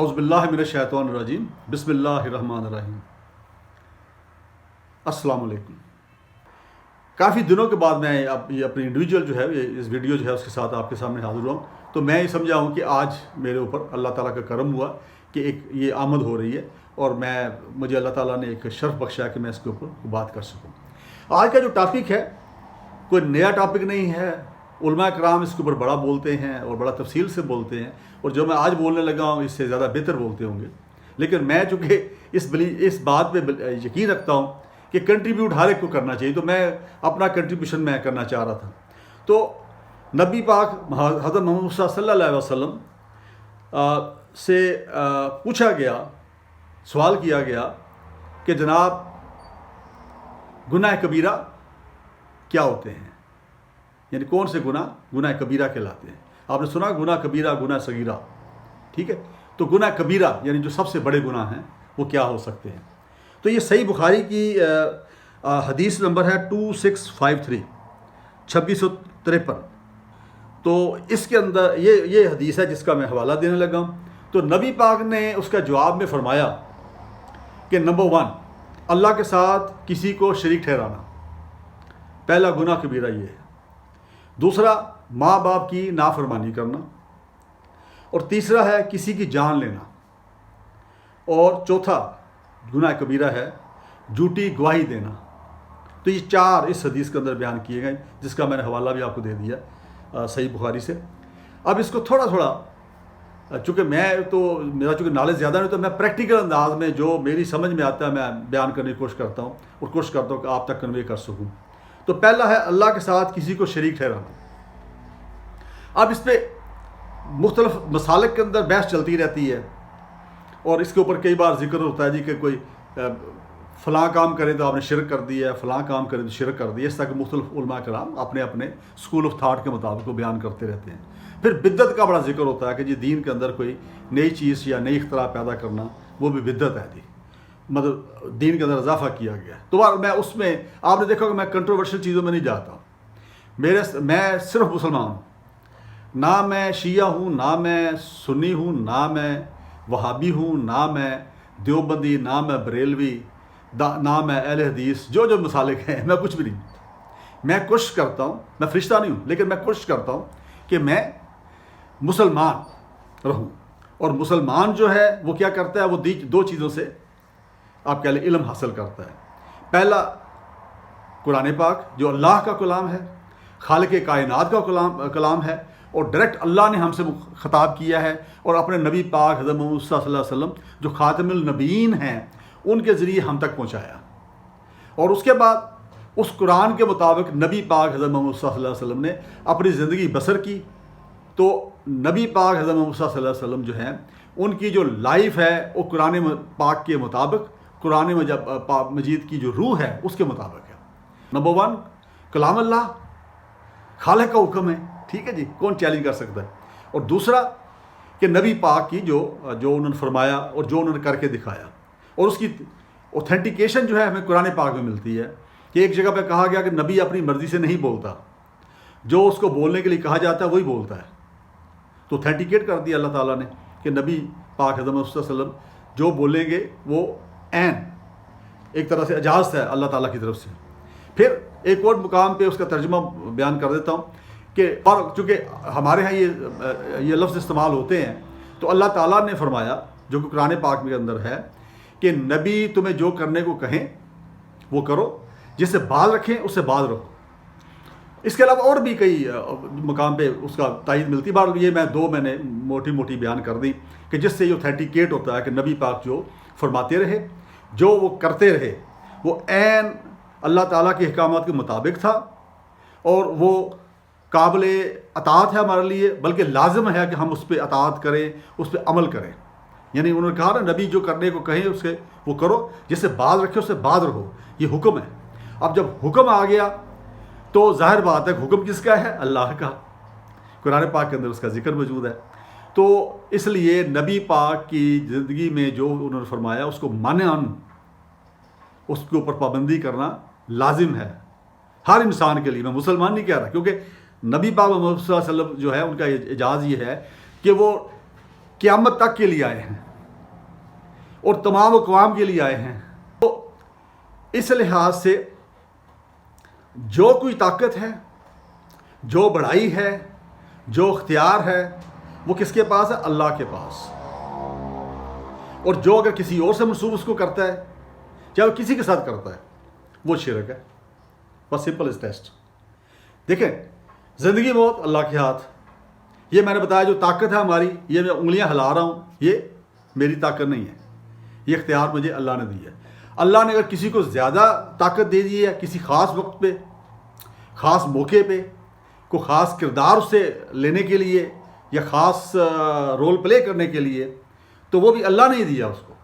اعوذ باللہ من الشیطان الرجیم بسم اللہ الرحمن الرحیم۔ السلام علیکم۔ کافی دنوں کے بعد میں یہ اپنی انڈیویجول جو ہے اس ویڈیو جو ہے اس کے ساتھ آپ کے سامنے حاضر ہوا ہوں، تو میں یہ سمجھا ہوں کہ آج میرے اوپر اللہ تعالیٰ کا کرم ہوا کہ ایک یہ آمد ہو رہی ہے اور مجھے اللہ تعالیٰ نے ایک شرف بخشا کہ میں اس کے اوپر بات کر سکوں۔ آج کا جو ٹاپک ہے کوئی نیا ٹاپک نہیں ہے، علماء کرام اس کے اوپر بڑا بولتے ہیں اور بڑا تفصیل سے بولتے ہیں، اور جو میں آج بولنے لگا ہوں اس سے زیادہ بہتر بولتے ہوں گے، لیکن میں چونکہ اس بات پہ یقین رکھتا ہوں کہ کنٹریبیوٹ ہر ایک کو کرنا چاہیے، تو میں اپنا کنٹریبیوشن میں کرنا چاہ رہا تھا۔ تو نبی پاک حضرت محمد صلی اللہ علیہ وسلم سے پوچھا گیا، سوال کیا گیا کہ جناب گناہ کبیرہ کیا ہوتے ہیں، یعنی کون سے گناہ کبیرہ کہلاتے ہیں۔ آپ نے سنا گناہ کبیرہ گناہ صغیرہ، ٹھیک ہے؟ تو گناہ کبیرہ یعنی جو سب سے بڑے گناہ ہیں وہ کیا ہو سکتے ہیں۔ تو یہ صحیح بخاری کی حدیث نمبر ہے 2653 2653۔ تو اس کے اندر یہ حدیث ہے جس کا میں حوالہ دینے لگا ہوں۔ تو نبی پاک نے اس کا جواب میں فرمایا کہ نمبر 1 اللہ کے ساتھ کسی کو شریک ٹھہرانا، پہلا گناہ کبیرہ یہ ہے۔ دوسرا ماں باپ کی نافرمانی کرنا، اور تیسرا ہے کسی کی جان لینا، اور چوتھا گناہ کبیرہ ہے جھوٹی گواہی دینا۔ تو یہ 4 اس حدیث کے اندر بیان کیے گئے، جس کا میں نے حوالہ بھی آپ کو دے دیا صحیح بخاری سے۔ اب اس کو تھوڑا چونکہ میرا نالج زیادہ نہیں، تو میں پریکٹیکل انداز میں جو میری سمجھ میں آتا ہے میں بیان کرنے کی کوشش کرتا ہوں، اور کوشش کرتا ہوں کہ آپ تک کنوے کر سکوں۔ تو پہلا ہے اللہ کے ساتھ کسی کو شریک ٹھہرانا۔ اب اس پہ مختلف مسالک کے اندر بحث چلتی رہتی ہے، اور اس کے اوپر کئی بار ذکر ہوتا ہے جی کہ کوئی فلاں کام کرے تو آپ نے شرک کر دیا ہے، فلاں کام کرے تو شرک کر دیا، اس طرح کے مختلف علماء کرام اپنے اسکول آف تھاٹ کے مطابق وہ بیان کرتے رہتے ہیں۔ پھر بدعت کا بڑا ذکر ہوتا ہے کہ جی دین کے اندر کوئی نئی چیز یا نئی اختراع پیدا کرنا وہ بھی بدعت ہے جی، مطلب دین کے اندر اضافہ کیا گیا ہے۔ تو میں اس میں آپ نے دیکھا کہ میں کنٹروورشل چیزوں میں نہیں جاتا ہوں۔ میں صرف مسلمان ہوں، نہ میں شیعہ ہوں، نہ میں سنی ہوں، نہ میں وہابی ہوں، نہ میں دیوبندی، نہ میں بریلوی، نہ میں اہل حدیث، جو مسالک ہیں میں کچھ بھی نہیں۔ میں کوشش کرتا ہوں، میں فرشتہ نہیں ہوں، لیکن میں کوشش کرتا ہوں کہ میں مسلمان رہوں۔ اور مسلمان جو ہے وہ کیا کرتا ہے، وہ 2 چیزوں سے آپ کہہ لیں علم حاصل کرتا ہے۔ پہلا قرآن پاک جو اللہ کا کلام ہے، خالق کائنات کا کلام ہے، اور ڈائریکٹ اللہ نے ہم سے خطاب کیا ہے، اور اپنے نبی پاک حضرت محمد صلی اللہ علیہ وسلم جو خاتم النبیین ہیں ان کے ذریعے ہم تک پہنچایا۔ اور اس کے بعد اس قرآن کے مطابق نبی پاک حضرت محمد صلی اللہ علیہ وسلم نے اپنی زندگی بسر کی۔ تو نبی پاک حضرت محمد صلی اللہ علیہ وسلم جو ہیں ان کی جو لائف ہے وہ قرآن پاک کے مطابق، قرآن مجید کی جو روح ہے اس کے مطابق ہے۔ نمبر 1 کلام اللہ، خالق کا حکم ہے، ٹھیک ہے جی، کون چیلنج کر سکتا ہے۔ اور دوسرا کہ نبی پاک کی جو انہوں نے فرمایا اور جو انہوں نے کر کے دکھایا، اور اس کی اوتھینٹیکیشن جو ہے ہمیں قرآن پاک میں ملتی ہے کہ ایک جگہ پہ کہا گیا کہ نبی اپنی مرضی سے نہیں بولتا، جو اس کو بولنے کے لیے کہا جاتا ہے وہی بولتا ہے۔ تو اوتھینٹیکیٹ کر دیا اللہ تعالیٰ نے کہ نبی پاک حضرت محمد صلی اللہ علیہ وسلم جو بولیں گے وہ عین ایک طرح سے اجازت ہے اللہ تعالیٰ کی طرف سے۔ پھر ایک اور مقام پہ اس کا ترجمہ بیان کر دیتا ہوں کہ اور چونکہ ہمارے ہاں یہ لفظ استعمال ہوتے ہیں، تو اللہ تعالیٰ نے فرمایا جو کہ قرآن پاک میں اندر ہے کہ نبی تمہیں جو کرنے کو کہیں وہ کرو، جس سے باز رکھیں اس سے باز رہو۔ اس کے علاوہ اور بھی کئی مقام پہ اس کا تائید ملتی ہے، بار یہ میں نے موٹی بیان کر دی کہ جس سے یہ اوتھینٹیکیٹ ہوتا ہے کہ نبی پاک جو فرماتے رہے، جو وہ کرتے رہے، وہ عین اللہ تعالیٰ کے احکامات کے مطابق تھا، اور وہ قابل اطاعت ہے ہمارے لیے، بلکہ لازم ہے کہ ہم اس پہ اطاعت کریں، اس پہ عمل کریں۔ یعنی انہوں نے کہا نا نبی جو کرنے کو کہیں اس سے وہ کرو، جس سے باز رکھے اس سے باز رہو، یہ حکم ہے۔ اب جب حکم آ گیا تو ظاہر بات ہے حکم کس کا ہے، اللہ کا، قرآن پاک کے اندر اس کا ذکر موجود ہے۔ تو اس لیے نبی پاک کی زندگی میں جو انہوں نے فرمایا اس کو ماننا، اس کے اوپر پابندی کرنا لازم ہے ہر انسان کے لیے۔ میں مسلمان نہیں کہہ رہا، کیونکہ نبی پاک محمد صلی اللہ علیہ وسلم جو ہے ان کا اعجاز یہ ہے کہ وہ قیامت تک کے لیے آئے ہیں، اور تمام اقوام کے لیے آئے ہیں. تو اس لحاظ سے جو کوئی طاقت ہے، جو بڑائی ہے، جو اختیار ہے، وہ کس کے پاس ہے؟ اللہ کے پاس. اور جو اگر کسی اور سے منسوب اس کو کرتا ہے، چاہے وہ کسی کے ساتھ کرتا ہے، وہ شرک ہے. بس سمپل از ٹیسٹ. دیکھیں، زندگی موت اللہ کے ہاتھ. یہ میں نے بتایا جو طاقت ہے ہماری، یہ میں انگلیاں ہلا رہا ہوں، یہ میری طاقت نہیں ہے، یہ اختیار مجھے اللہ نے دی ہے. اللہ نے اگر کسی کو زیادہ طاقت دے دی ہے کسی خاص وقت پہ، خاص موقع پہ، کوئی خاص کردار اس سے لینے کے لیے یا خاص رول پلے کرنے کے لیے، تو وہ بھی اللہ نے ہی دیا اس کو.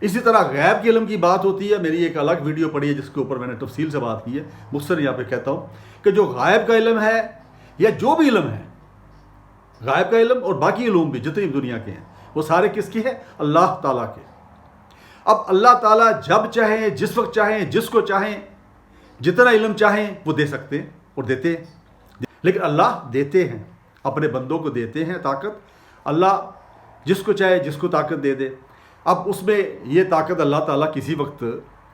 اسی طرح غیب کے علم کی بات ہوتی ہے. میری ایک الگ ویڈیو پڑی ہے جس کے اوپر میں نے تفصیل سے بات کی ہے. مختصر یہاں پہ کہتا ہوں کہ جو غائب کا علم ہے یا جو بھی علم ہے، غائب کا علم اور باقی علوم بھی جتنی دنیا کے ہیں، وہ سارے کس کی ہیں؟ اللہ تعالیٰ کے. اب اللہ تعالیٰ جب چاہیں، جس وقت چاہیں، جس کو چاہیں، جتنا علم چاہیں وہ دے سکتے ہیں اور دیتے ہیں. لیکن اللہ دیتے ہیں، اپنے بندوں کو دیتے ہیں طاقت. اللہ جس کو چاہے جس کو طاقت دے دے. اب اس میں یہ طاقت اللہ تعالیٰ کسی وقت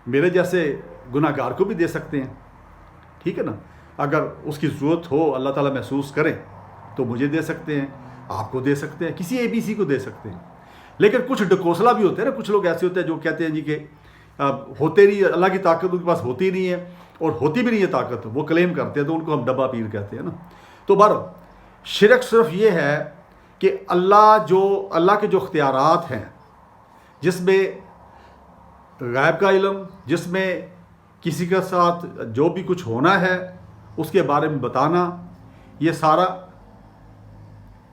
میرے جیسے گناہ گار کو بھی دے سکتے ہیں، ٹھیک ہے نا. اگر اس کی ضرورت ہو، اللہ تعالیٰ محسوس کریں تو مجھے دے سکتے ہیں، آپ کو دے سکتے ہیں، کسی اے بی سی کو دے سکتے ہیں. لیکن کچھ ڈکوسلا بھی ہوتے ہیں نا، کچھ لوگ ایسے ہوتے ہیں جو کہتے ہیں جی کہ ہوتے نہیں، اللہ کی طاقت ان کے پاس ہوتی نہیں ہے اور ہوتی بھی نہیں ہے طاقت، وہ کلیم کرتے ہیں، تو ان کو ہم ڈبہ پیر کہتے ہیں نا. تو بہرحال شرک صرف یہ ہے کہ اللہ کے جو اختیارات ہیں، جس میں غیب کا علم، جس میں کسی کے ساتھ جو بھی کچھ ہونا ہے اس کے بارے میں بتانا، یہ سارا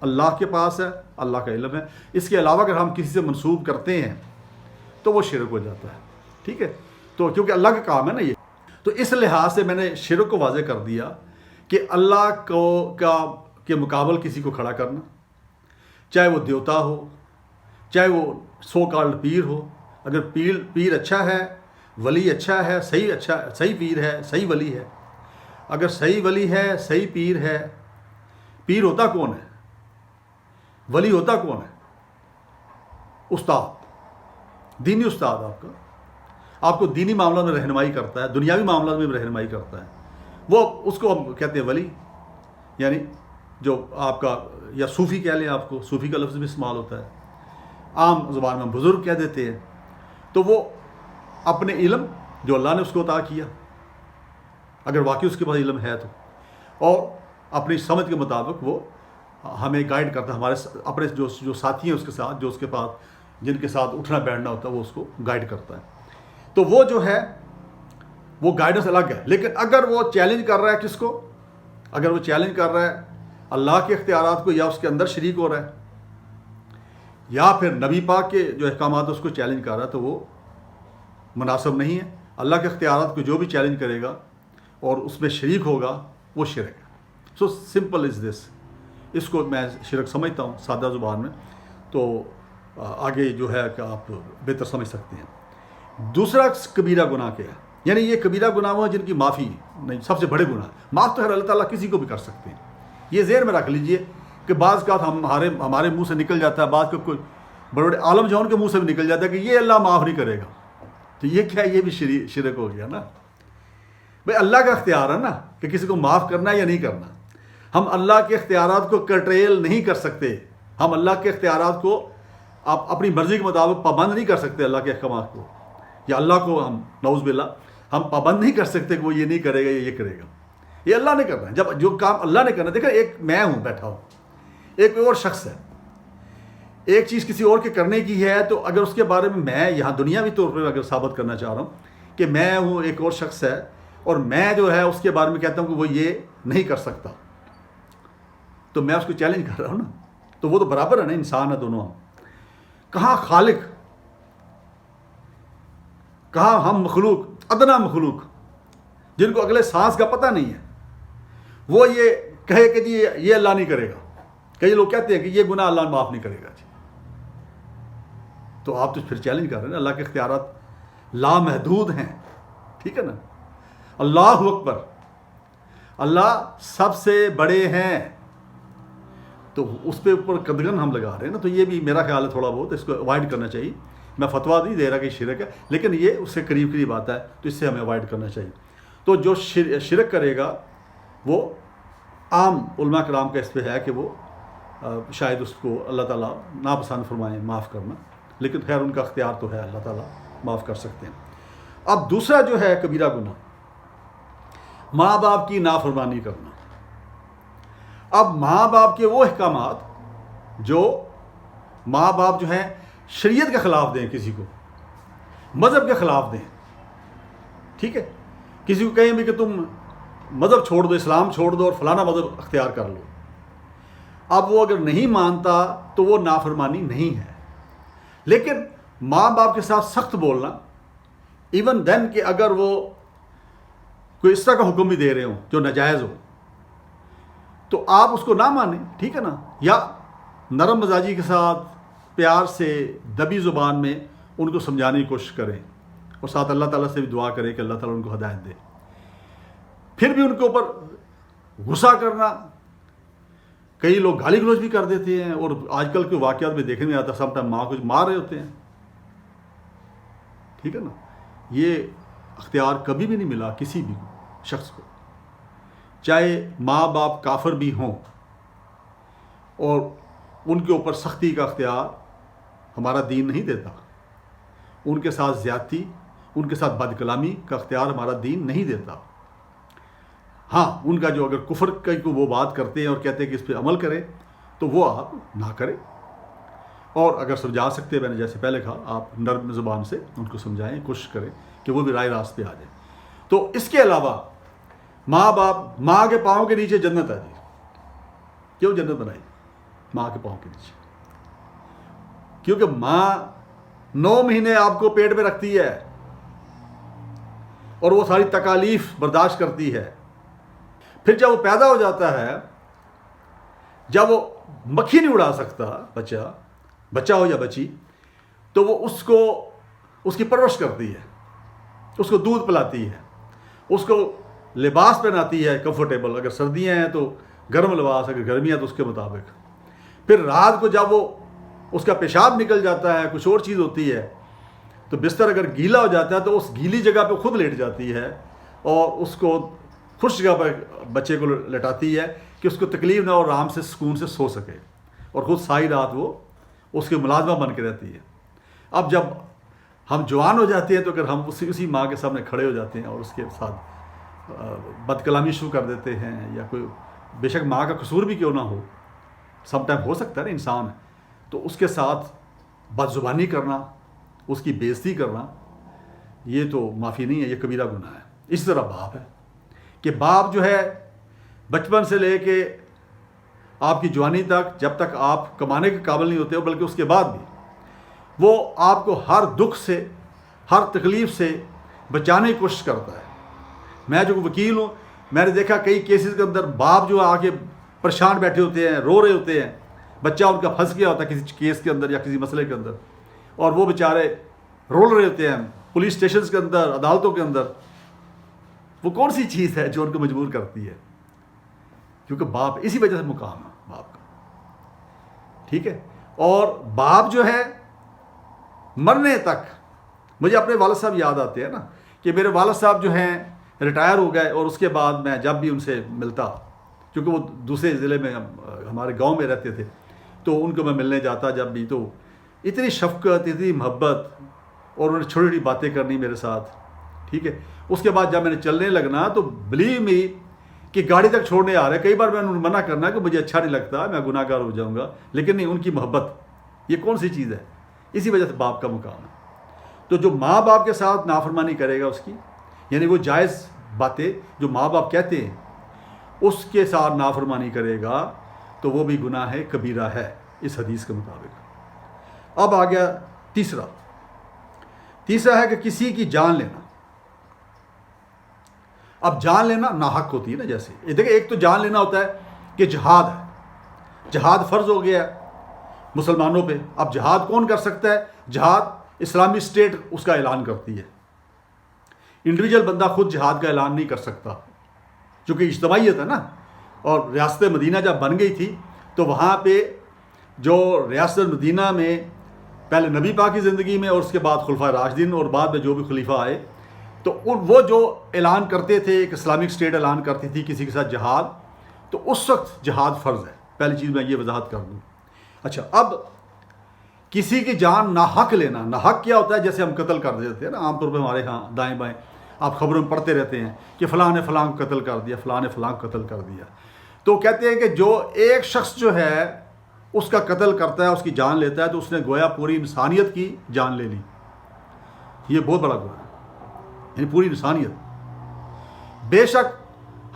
اللہ کے پاس ہے، اللہ کا علم ہے. اس کے علاوہ اگر ہم کسی سے منسوب کرتے ہیں تو وہ شرک ہو جاتا ہے. ٹھیک ہے، تو کیونکہ اللہ کا کام ہے نا یہ. تو اس لحاظ سے میں نے شرک کو واضح کر دیا کہ اللہ کے مقابل کسی کو کھڑا کرنا، چاہے وہ دیوتا ہو، چاہے وہ سو کالڈ پیر ہو. اگر پیر اچھا ہے، ولی اچھا ہے، صحیح پیر ہے، صحیح ولی ہے. اگر صحیح ولی ہے، صحیح پیر ہے، پیر ہوتا کون ہے؟ ولی ہوتا کون ہے؟ استاد، دینی استاد. آپ کو دینی معاملات میں رہنمائی کرتا ہے، دنیاوی معاملات میں بھی رہنمائی کرتا ہے. وہ اس کو ہم کہتے ہیں ولی. یعنی جو آپ کا، یا صوفی کہہ لیں، آپ کو صوفی کا لفظ بھی استعمال ہوتا ہے، عام زبان میں بزرگ کہہ دیتے ہیں. تو وہ اپنے علم جو اللہ نے اس کو عطا کیا، اگر واقعی اس کے پاس علم ہے تو، اور اپنی سمجھ کے مطابق وہ ہمیں گائیڈ کرتا ہے. ہمارے اپنے جو ساتھی ہیں اس کے ساتھ، جو اس کے پاس جن کے ساتھ اٹھنا بیٹھنا ہوتا ہے، وہ اس کو گائیڈ کرتا ہے. تو وہ جو ہے وہ گائیڈنس الگ ہے. لیکن اگر وہ چیلنج کر رہا ہے کس کو؟ اگر وہ چیلنج کر رہا ہے اللہ کے اختیارات کو، یا اس کے اندر شریک ہو رہا ہے، یا پھر نبی پاک کے جو احکامات اس کو چیلنج کر رہا ہے، تو وہ مناسب نہیں ہے. اللہ کے اختیارات کو جو بھی چیلنج کرے گا اور اس میں شریک ہوگا، وہ شرک ہے. سو سمپل از دس. اس کو میں شرک سمجھتا ہوں سادہ زبان میں. تو آگے جو ہے کہ آپ بہتر سمجھ سکتے ہیں. دوسرا کبیرہ گناہ کیا ہے؟ یعنی یہ کبیرہ گناہ وہ ہیں جن کی معافی نہیں، سب سے بڑے گناہ. معاف تو ہے اللہ تعالیٰ کسی کو بھی کر سکتے ہیں. یہ ذہن میں رکھ لیجئے کہ بعض کا ہمارے منہ سے نکل جاتا ہے، بعض کا کوئی بڑے بڑے عالم جو ان کے منہ سے بھی نکل جاتا ہے کہ یہ اللہ معاف نہیں کرے گا. تو یہ کیا ہے؟ یہ بھی شرک ہو گیا نا. بھائی اللہ کا اختیار ہے نا کہ کسی کو معاف کرنا ہے یا نہیں کرنا. ہم اللہ کے اختیارات کو کرٹیل نہیں کر سکتے. ہم اللہ کے اختیارات کو اپنی مرضی کے مطابق پابند نہیں کر سکتے. اللہ کے احکامات کو یا اللہ کو ہم نعوذ باللہ ہم پابند نہیں کر سکتے کہ وہ یہ نہیں کرے گا یا یہ کرے گا. یہ اللہ نے کرنا ہے. جب جو کام اللہ نے کرنا ہے، دیکھیں ایک میں ہوں بیٹھا ہوں، ایک اور شخص ہے، ایک چیز کسی اور کے کرنے کی ہے، تو اگر اس کے بارے میں یہاں دنیاوی طور پر اگر ثابت کرنا چاہ رہا ہوں کہ میں ہوں، ایک اور شخص ہے، اور میں جو ہے اس کے بارے میں کہتا ہوں کہ وہ یہ نہیں کر سکتا، تو میں اس کو چیلنج کر رہا ہوں نا. تو وہ تو برابر ہے نا، انسان ہے دونوں ہم. کہاں خالق، کہاں ہم مخلوق، ادنا مخلوق جن کو اگلے سانس کا پتہ نہیں ہے، وہ یہ کہے کہ جی یہ اللہ نہیں کرے گا. کئی لوگ کہتے ہیں کہ یہ گناہ اللہ معاف نہیں کرے گا جی. تو آپ تو پھر چیلنج کر رہے ہیں نا. اللہ کے اختیارات لامحدود ہیں، ٹھیک ہے نا. اللہ اکبر، اللہ سب سے بڑے ہیں. تو اس پہ اوپر قدغن ہم لگا رہے ہیں نا. تو یہ بھی میرا خیال ہے تھوڑا بہت اس کو اوائڈ کرنا چاہیے میں فتویٰ نہیں دے رہا کہ شرک ہے، لیکن یہ اس سے قریب قریب آتا ہے، تو اس سے ہمیں اوائڈ کرنا چاہیے۔ تو جو شرک کرے گا وہ عام علماء کرام کا اس پہ ہے کہ وہ شاید اس کو اللہ تعالیٰ ناپسند فرمائیں معاف کرنا، لیکن خیر ان کا اختیار تو ہے، اللہ تعالیٰ معاف کر سکتے ہیں۔ اب دوسرا جو ہے کبیرہ گناہ، ماں باپ کی نافرمانی کرنا۔ اب ماں باپ کے وہ احکامات جو ماں باپ جو ہیں شریعت کے خلاف دیں، کسی کو مذہب کے خلاف دیں، ٹھیک ہے، کسی کو کہیں بھی کہ تم مذہب چھوڑ دو، اسلام چھوڑ دو اور فلانا مذہب اختیار کر لو، اب وہ اگر نہیں مانتا تو وہ نافرمانی نہیں ہے۔ لیکن ماں باپ کے ساتھ سخت بولنا، ایون دین کہ اگر وہ کوئی اس طرح کا حکم بھی دے رہے ہوں جو ناجائز ہو تو آپ اس کو نہ مانیں، ٹھیک ہے نا، یا نرم مزاجی کے ساتھ پیار سے دبی زبان میں ان کو سمجھانے کی کوشش کریں، اور ساتھ اللہ تعالیٰ سے بھی دعا کریں کہ اللہ تعالیٰ ان کو ہدایت دے۔ پھر بھی ان کے اوپر غصہ کرنا، کئی لوگ گالی گلوچ بھی کر دیتے ہیں، اور آج کل کے واقعات میں دیکھنے میں آتا ہے سم ٹائم ماں کو مار رہے ہوتے ہیں، ٹھیک ہے نا۔ یہ اختیار کبھی بھی نہیں ملا کسی بھی شخص کو، چاہے ماں باپ کافر بھی ہوں، اور ان کے اوپر سختی کا اختیار ہمارا دین نہیں دیتا، ان کے ساتھ زیادتی، ان کے ساتھ بد کلامی کا اختیار ہمارا دین نہیں دیتا۔ ہاں، ان کا جو اگر کفر کی کو وہ بات کرتے ہیں اور کہتے ہیں کہ اس پہ عمل کریں تو وہ آپ نہ کریں، اور اگر سمجھا سکتے ہیں، میں نے جیسے پہلے کہا، آپ نرم زبان سے ان کو سمجھائیں، کوشش کریں کہ وہ بھی رائے راست پہ آ جائیں۔ تو اس کے علاوہ ماں باپ، ماں کے پاؤں کے نیچے جنت ہے جی، کیوں جنت بنائی؟ ماں کے پاؤں کے نیچے، کیونکہ ماں 9 مہینے آپ کو پیٹ میں رکھتی ہے اور وہ ساری تکالیف برداشت کرتی ہے۔ پھر جب وہ پیدا ہو جاتا ہے، جب وہ مکھی نہیں اڑا سکتا بچہ ہو یا بچی، تو وہ اس کی پرورش کرتی ہے، اس کو دودھ پلاتی ہے، اس کو لباس پہناتی ہے کمفرٹیبل، اگر سردیاں ہیں تو گرم لباس، اگر گرمیاں تو اس کے مطابق۔ پھر رات کو جب وہ اس کا پیشاب نکل جاتا ہے، کچھ اور چیز ہوتی ہے، تو بستر اگر گیلا ہو جاتا ہے تو اس گیلی جگہ پہ خود لیٹ جاتی ہے، اور اس کو خوش جگہ پر بچے کو لٹاتی ہے کہ اس کو تکلیف نہ ہو، آرام سے سکون سے سو سکے، اور خود ساری رات وہ اس کی ملازمہ بن کے رہتی ہے۔ اب جب ہم جوان ہو جاتے ہیں تو اگر ہم اسی ماں کے سامنے کھڑے ہو جاتے ہیں اور اس کے ساتھ بد کلامی شروع کر دیتے ہیں، یا کوئی بے شک ماں کا قصور بھی کیوں نہ ہو، سم ٹائم ہو سکتا ہے نا انسان ہے، تو اس کے ساتھ بد زبانی کرنا، اس کی بے عزتی کرنا، یہ تو معافی نہیں ہے، یہ کبیرہ گناہ ہے۔ اسی طرح باپ ہے کہ باپ جو ہے بچپن سے لے کے آپ کی جوانی تک، جب تک آپ کمانے کے قابل نہیں ہوتے ہو، بلکہ اس کے بعد بھی وہ آپ کو ہر دکھ سے، ہر تکلیف سے بچانے کی کوشش کرتا ہے۔ میں جو وکیل ہوں، میں نے دیکھا کئی کیسز کے اندر باپ جو آ کے پریشان بیٹھے ہوتے ہیں، رو رہے ہوتے ہیں، بچہ ان کا پھنس گیا ہوتا ہے کسی کیس کے اندر یا کسی مسئلے کے اندر، اور وہ بیچارے رول رہے ہوتے ہیں پولیس اسٹیشنز کے اندر، عدالتوں کے اندر۔ وہ کون سی چیز ہے جو ان کو مجبور کرتی ہے؟ کیونکہ باپ، اسی وجہ سے مقام ہے باپ کا، ٹھیک ہے۔ اور باپ جو ہے مرنے تک، مجھے اپنے والد صاحب یاد آتے ہیں نا، کہ میرے والد صاحب جو ہیں ریٹائر ہو گئے، اور اس کے بعد میں جب بھی ان سے ملتا، کیونکہ وہ دوسرے ضلع میں ہمارے گاؤں میں رہتے تھے، تو ان کو میں ملنے جاتا جب بھی، تو اتنی شفقت، اتنی محبت، اور انہوں نے چھوٹی چھوٹی باتیں کرنی میرے ساتھ، ٹھیک ہے۔ اس کے بعد جب میں نے چلنے لگنا تو بلیو می کہ گاڑی تک چھوڑنے آ رہے، کئی بار میں نے منع کرنا کہ مجھے اچھا نہیں لگتا، میں گناہ گار ہو جاؤں گا، لیکن نہیں، ان کی محبت یہ کون سی چیز ہے؟ اسی وجہ سے باپ کا مقام ہے۔ تو جو ماں باپ کے ساتھ نافرمانی کرے گا اس کی، یعنی وہ جائز باتیں جو ماں باپ کہتے ہیں اس کے ساتھ نافرمانی کرے گا، تو وہ بھی گناہ ہے، کبیرہ ہے اس حدیث کے مطابق۔ اب آ گیا تیسرا ہے کہ کسی کی جان لینا۔ اب جان لینا ناحق ہوتی ہے نا، جیسے دیکھیں، ایک تو جان لینا ہوتا ہے کہ جہاد ہے، جہاد فرض ہو گیا ہے مسلمانوں پہ۔ اب جہاد کون کر سکتا ہے؟ جہاد اسلامی اسٹیٹ اس کا اعلان کرتی ہے، انڈیویجول بندہ خود جہاد کا اعلان نہیں کر سکتا، چونکہ اجتماعیت ہے نا۔ اور ریاست مدینہ جب بن گئی تھی تو وہاں پہ جو ریاست مدینہ میں پہلے نبی پاک کی زندگی میں اور اس کے بعد خلفائے راشدین اور بعد میں جو بھی خلیفہ آئے، تو وہ جو اعلان کرتے تھے، ایک اسلامک اسٹیٹ اعلان کرتی تھی کسی کے ساتھ جہاد، تو اس وقت جہاد فرض ہے. پہلی چیز میں یہ وضاحت کر دوں. اچھا، اب کسی کی جان ناحق لینا، ناحق کیا ہوتا ہے؟ جیسے ہم قتل کر دیتے ہیں نا، عام طور پہ ہمارے ہاں دائیں بائیں آپ خبروں میں پڑھتے رہتے ہیں کہ فلاں نے فلاں کو قتل کر دیا، فلاں نے فلاں کو قتل کر دیا. تو کہتے ہیں کہ جو ایک شخص جو ہے اس کا قتل کرتا ہے، اس کی جان لیتا ہے، تو اس نے گویا پوری انسانیت کی جان لے لی. یہ بہت بڑا گناہ ہے، یعنی پوری انسانیت. بے شک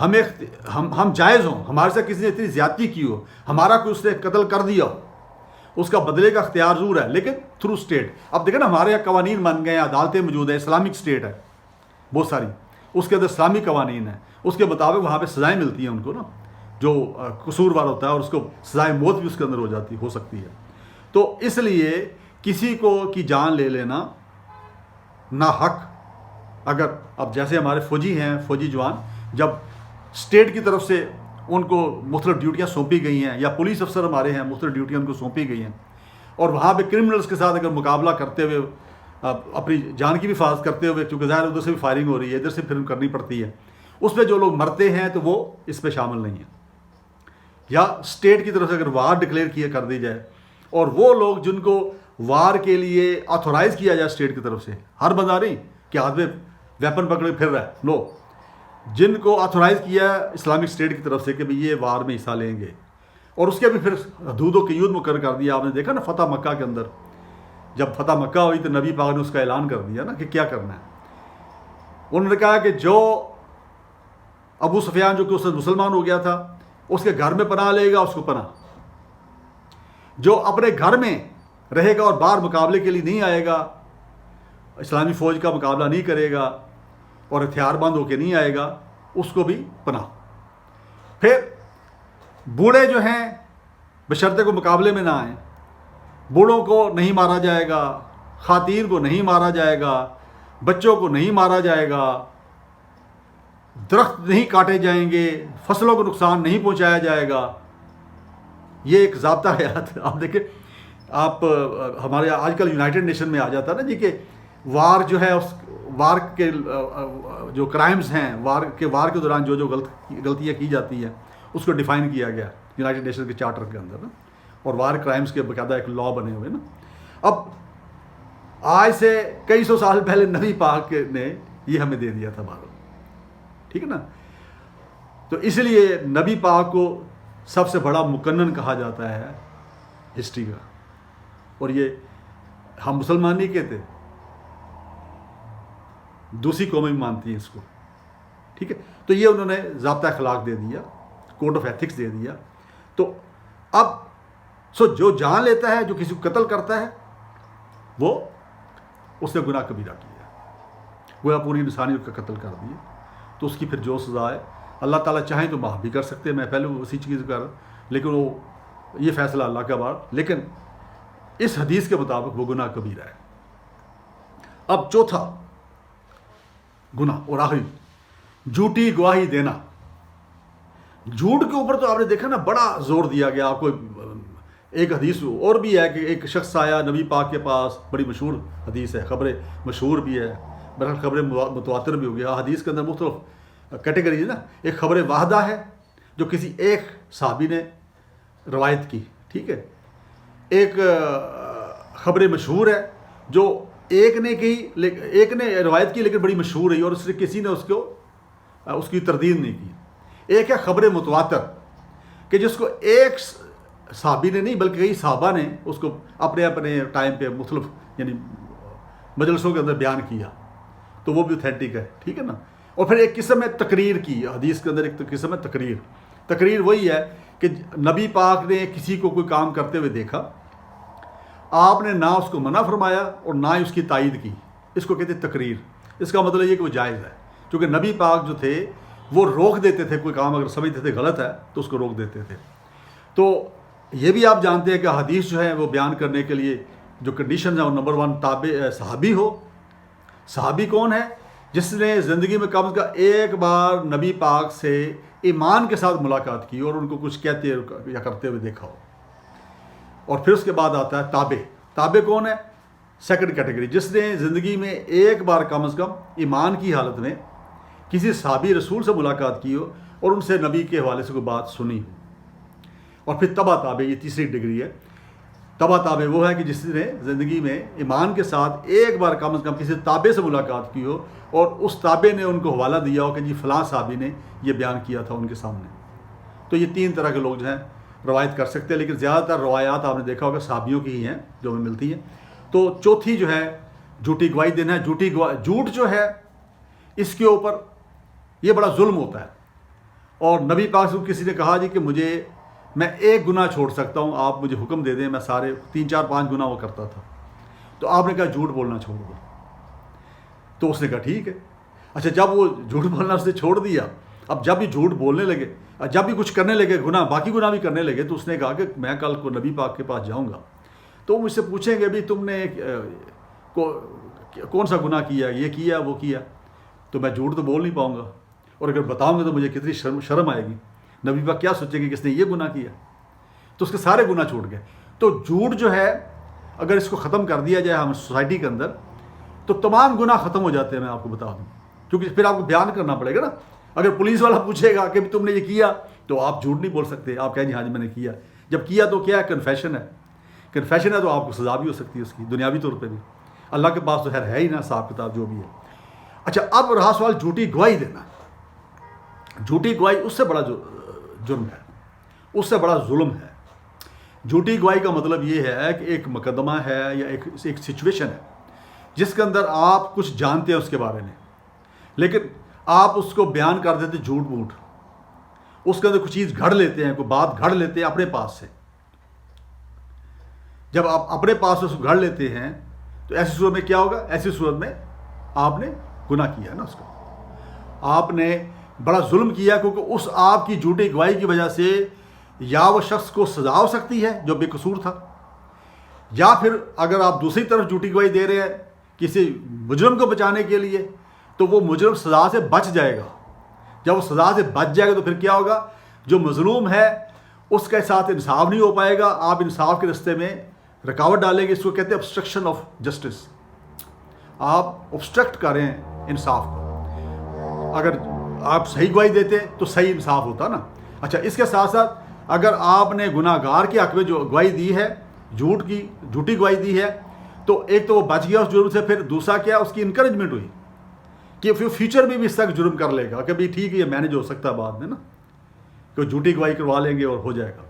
ہم جائز ہوں، ہمارے ساتھ کسی نے اتنی زیادتی کی ہو، ہمارا کوئی اس نے قتل کر دیا ہو، اس کا بدلے کا اختیار ضرور ہے، لیکن تھرو اسٹیٹ. اب دیکھیں نا، ہمارے یہاں قوانین بن گئے ہیں، عدالتیں موجود ہیں، اسلامک اسٹیٹ ہے بہت ساری، اس کے اندر اسلامی قوانین ہیں، اس کے مطابق وہاں پہ سزائیں ملتی ہیں ان کو نا، جو قصوروار ہوتا ہے، اور اس کو سزائے موت بھی اس کے اندر ہو سکتی ہے. تو اس لیے کسی کو کی جان لے لینا ناحق، اگر اب جیسے ہمارے فوجی ہیں، فوجی جوان، جب اسٹیٹ کی طرف سے ان کو مختلف ڈیوٹیاں سونپی گئی ہیں، یا پولیس افسر ہمارے ہیں، مختلف ڈیوٹیاں ان کو سونپی گئی ہیں، اور وہاں پہ کرمنلز کے ساتھ اگر مقابلہ کرتے ہوئے اپنی جان کی بھی حفاظت کرتے ہوئے، کیونکہ ظاہر ادھر سے بھی فائرنگ ہو رہی ہے، ادھر سے پھر کرنی پڑتی ہے، اس پہ جو لوگ مرتے ہیں تو وہ اس پہ شامل نہیں ہیں. یا اسٹیٹ کی طرف سے اگر وار ڈکلیئر کر دی جائے، اور وہ لوگ جن کو وار کے لیے آتھورائز کیا جائے اسٹیٹ کی طرف سے، ہر بندہ نہیں کہ ہاتھ میں ویپن پکڑے پھر رہا ہے، نو، جن کو آتھورائز کیا اسلامک اسٹیٹ کی طرف سے کہ بھئی یہ وار میں حصہ لیں گے، اور اس کے بھی پھر حدود و قیود مقرر کر دیا. آپ نے دیکھا نا فتح مکہ کے اندر، جب فتح مکہ ہوئی تو نبی پاک نے اس کا اعلان کر دیا نا کہ کیا کرنا ہے. انہوں نے کہا کہ جو ابو سفیان جو کہ اس وقت مسلمان ہو گیا تھا، اس کے گھر میں پناہ لے گا، اس کو پناہ. جو اپنے گھر میں رہے گا اور باہر مقابلے کے لیے نہیں آئے گا، اسلامی فوج کا مقابلہ نہیں کرے گا اور ہتھیار بند ہو کے نہیں آئے گا، اس کو بھی پناہ. پھر بوڑھے جو ہیں بشرطے کو مقابلے میں نہ آئیں، بوڑھوں کو نہیں مارا جائے گا، خواتین کو نہیں مارا جائے گا، بچوں کو نہیں مارا جائے گا، درخت نہیں کاٹے جائیں گے، فصلوں کو نقصان نہیں پہنچایا جائے گا. یہ ایک ضابطہ حیات. آپ دیکھیں، آپ ہمارے آج کل یونائٹڈ نیشن میں آ جاتا ہے نا جی کہ وار جو ہے، اس وار کے جو کرائمز ہیں، وار کے دوران جو غلطیاں کی جاتی ہیں، اس کو ڈیفائن کیا گیا یونائٹڈ نیشن کے چارٹر کے اندر نا، اور وار کرائمز کے باقاعدہ ایک لا بنے ہوئے نا. اب آج سے کئی سو سال پہلے نبی پاک نے یہ ہمیں دے دیا تھا بارو، ٹھیک ہے نا. تو اس لیے نبی پاک کو سب سے بڑا مقنن کہا جاتا ہے ہسٹری کا، اور یہ ہم مسلمان نہیں کہتے، دوسری قومیں بھی مانتی ہیں اس کو، ٹھیک ہے. تو یہ انہوں نے ضابطہ اخلاق دے دیا، کوڈ آف ایتھکس دے دیا. تو اب جو جان لیتا ہے، جو کسی کو قتل کرتا ہے، وہ اس نے گناہ کبیرہ کیا، وہ پوری انسانیت کا قتل کر دیا. تو اس کی پھر جو سزا ہے، اللہ تعالیٰ چاہیں تو معاف بھی کر سکتے ہیں. میں پہلے اسی چیز کر، لیکن وہ یہ فیصلہ اللہ کا بار، لیکن اس حدیث کے مطابق وہ گناہ کبیرہ ہے. اب چوتھا گناہ اور آخری، جھوٹی گواہی دینا. جھوٹ کے اوپر تو آپ نے دیکھا نا بڑا زور دیا گیا. آپ کو ایک حدیث اور بھی ہے کہ ایک شخص آیا نبی پاک کے پاس، بڑی مشہور حدیث ہے، خبر مشہور بھی ہے، بہرحال خبر متواتر بھی ہو گیا. حدیث کے اندر مختلف کیٹیگری ہے نا. ایک خبر واحدہ ہے جو کسی ایک صحابی نے روایت کی، ٹھیک ہے. ایک خبر مشہور ہے جو ایک نے روایت کی لیکن بڑی مشہور رہی اور اس نے کسی نے اس کی تردید نہیں کی. ایک ہے خبر متواتر کہ جس کو ایک صحابی نے نہیں بلکہ کئی صحابہ نے اس کو اپنے اپنے ٹائم پہ مختلف یعنی مجلسوں کے اندر بیان کیا، تو وہ بھی اوتھینٹک ہے، ٹھیک ہے نا. اور پھر ایک قسم ہے تقریر کی. حدیث کے اندر ایک قسم ہے تقریر. تقریر وہی ہے کہ نبی پاک نے کسی کو کوئی کام کرتے ہوئے دیکھا، آپ نے نہ اس کو منع فرمایا اور نہ ہی اس کی تائید کی. اس کو کہتے ہیں تقریر. اس کا مطلب یہ کہ وہ جائز ہے، کیونکہ نبی پاک جو تھے وہ روک دیتے تھے. کوئی کام اگر سمجھتے تھے غلط ہے تو اس کو روک دیتے تھے. تو یہ بھی آپ جانتے ہیں کہ حدیث جو ہے وہ بیان کرنے کے لیے جو کنڈیشن ہے وہ نمبر 1 تابع صحابی ہو. صحابی کون ہے؟ جس نے زندگی میں کم از کم ایک بار نبی پاک سے ایمان کے ساتھ ملاقات کی اور ان کو کچھ کہتے یا کرتے ہوئے دیکھا ہو. اور پھر اس کے بعد آتا ہے تابع. تابع کون ہے؟ سیکنڈ کیٹیگری، جس نے زندگی میں ایک بار کم از کم ایمان کی حالت میں کسی صحابی رسول سے ملاقات کی ہو اور ان سے نبی کے حوالے سے کوئی بات سنی ہو۔ اور پھر تبع تابع، یہ تیسری ڈگری ہے۔ تبع تابع وہ ہے کہ جس نے زندگی میں ایمان کے ساتھ ایک بار کم از کم کسی تابع سے ملاقات کی ہو اور اس تابع نے ان کو حوالہ دیا ہو کہ جی فلاں صحابی نے یہ بیان کیا تھا ان کے سامنے۔ تو یہ تین طرح کے لوگ جو ہیں روایت کر سکتے ہیں، لیکن زیادہ تر روایات آپ نے دیکھا ہوگا صحابیوں کی ہی ہیں جو ہمیں ملتی ہیں۔ تو چوتھی جو ہے جھوٹی گواہی دینا ہے۔ جھوٹ جو ہے اس کے اوپر یہ بڑا ظلم ہوتا ہے، اور نبی پاک سے کسی نے کہا جی کہ میں ایک گناہ چھوڑ سکتا ہوں، آپ مجھے حکم دے دیں، میں سارے 3 4 5 گناہ وہ کرتا تھا۔ تو آپ نے کہا جھوٹ بولنا چھوڑ دو، تو اس نے کہا ٹھیک ہے۔ اچھا، جب وہ جھوٹ بولنا اس نے چھوڑ دیا، اب جب بھی جھوٹ بولنے لگے، جب بھی کچھ کرنے لگے گناہ، باقی گناہ بھی کرنے لگے، تو اس نے کہا کہ میں کل کو نبی پاک کے پاس جاؤں گا تو مجھ سے پوچھیں گے بھی تم نے کون سا گناہ کیا، یہ کیا وہ کیا، تو میں جھوٹ تو بول نہیں پاؤں گا، اور اگر بتاؤں گا تو مجھے کتنی شرم آئے گی، نبی پاک کیا سوچیں گے کس نے یہ گناہ کیا۔ تو اس کے سارے گناہ چھوٹ گئے۔ تو جھوٹ جو ہے اگر اس کو ختم کر دیا جائے ہم سوسائٹی کے اندر تو تمام گناہ ختم ہو جاتے ہیں، میں آپ کو بتا دوں، کیونکہ پھر آپ کو بیان کرنا پڑے گا نا۔ اگر پولیس والا پوچھے گا کہ تم نے یہ کیا تو آپ جھوٹ نہیں بول سکتے، آپ کہیں جی ہاں جی میں نے کیا۔ جب کیا تو کیا ہے، کنفیشن ہے، کنفیشن ہے تو آپ کو سزا بھی ہو سکتی ہے اس کی، دنیاوی طور پہ بھی۔ اللہ کے پاس تو خیر ہے ہی نا حساب کتاب جو بھی ہے۔ اچھا، اب رہا سوال جھوٹی گواہی دینا۔ جھوٹی گواہی اس سے بڑا جرم ہے، اس سے بڑا ظلم ہے۔ جھوٹی گواہی کا مطلب یہ ہے کہ ایک مقدمہ ہے یا ایک سچویشن ہے جس کے اندر آپ کچھ جانتے ہیں اس کے بارے میں، لیکن آپ اس کو بیان کر دیتے جھوٹ موٹ، اس کے اندر کچھ چیز گھڑ لیتے ہیں، کوئی بات گھڑ لیتے ہیں اپنے پاس سے۔ جب آپ اپنے پاس سے گھڑ لیتے ہیں تو ایسی صورت میں کیا ہوگا؟ ایسی صورت میں آپ نے گناہ کیا ہے نا، اس کو آپ نے بڑا ظلم کیا، کیونکہ اس آپ کی جھوٹی گواہی کی وجہ سے یا وہ شخص کو سزا ہو سکتی ہے جو بے قصور تھا، یا پھر اگر آپ دوسری طرف جھوٹی گواہی دے رہے ہیں کسی مجرم کو بچانے کے لیے تو وہ مجرم سزا سے بچ جائے گا۔ جب وہ سزا سے بچ جائے گا تو پھر کیا ہوگا؟ جو مظلوم ہے اس کے ساتھ انصاف نہیں ہو پائے گا، آپ انصاف کے رستے میں رکاوٹ ڈالیں گے، اس کو کہتے ہیں obstruction آف جسٹس۔ آپ obstruct کریں انصاف کو۔ اگر آپ صحیح گواہی دیتے تو صحیح انصاف ہوتا نا۔ اچھا، اس کے ساتھ ساتھ اگر آپ نے گناہ گار کے حق میں جو گواہی دی ہے، جھوٹی گواہی دی ہے، تو ایک تو وہ بچ گیا اس جرم سے، پھر دوسرا کیا، اس کی انکریجمنٹ ہوئی کہ پھر فیوچر میں بھی اس تک جرم کر لے گا کہ بھائی ٹھیک ہے یہ مینیج ہو سکتا ہے بعد میں نا، کہ جھوٹی گواہی کروا لیں گے اور ہو جائے گا۔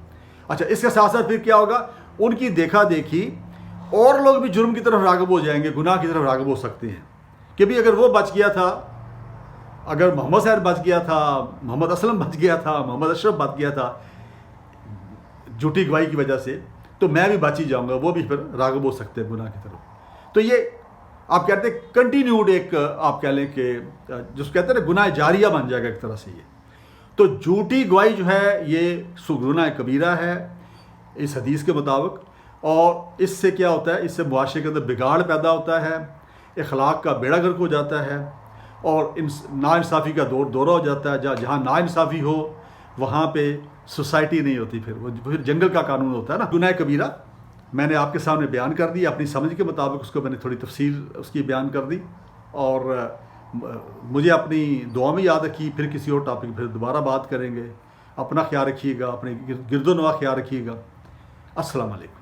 اچھا، اس کے ساتھ ساتھ پھر کیا ہوگا؟ ان کی دیکھا دیکھی اور لوگ بھی جرم کی طرف راغب ہو جائیں گے، گناہ کی طرف راغب ہو سکتے ہیں کہ بھی اگر وہ بچ گیا تھا، اگر محمد صاحب بچ گیا تھا، محمد اسلم بچ گیا تھا، محمد اشرف بچ گیا تھا جھوٹی گواہی کی وجہ سے، تو میں بھی بچ ہی جاؤں گا، وہ بھی پھر راغب ہو سکتے ہیں گناہ کی طرف۔ تو یہ آپ کہتے ہیں کنٹینیوڈ ایک آپ کہہ لیں کہ جس کہتے ہیں نا گناہ جاریہ بن جائے گا ایک طرح سے یہ۔ تو جھوٹی گواہی جو ہے یہ گناہ کبیرہ ہے اس حدیث کے مطابق، اور اس سے کیا ہوتا ہے؟ اس سے معاشرے کے اندر بگاڑ پیدا ہوتا ہے، اخلاق کا بیڑا گرک ہو جاتا ہے، اور ناانصافی کا دورہ ہو جاتا ہے۔ جہاں ناانصافی ہو وہاں پہ سوسائٹی نہیں ہوتی، پھر جنگل کا قانون ہوتا ہے نا۔ گناہ کبیرہ میں نے آپ کے سامنے بیان کر دی، اپنی سمجھ کے مطابق اس کو میں نے تھوڑی تفصیل اس کی بیان کر دی، اور مجھے اپنی دعا میں یاد رکھی۔ پھر کسی اور ٹاپک پھر دوبارہ بات کریں گے۔ اپنا خیال رکھیے گا، اپنے گرد و نواح خیال رکھیے گا۔ السلام علیکم۔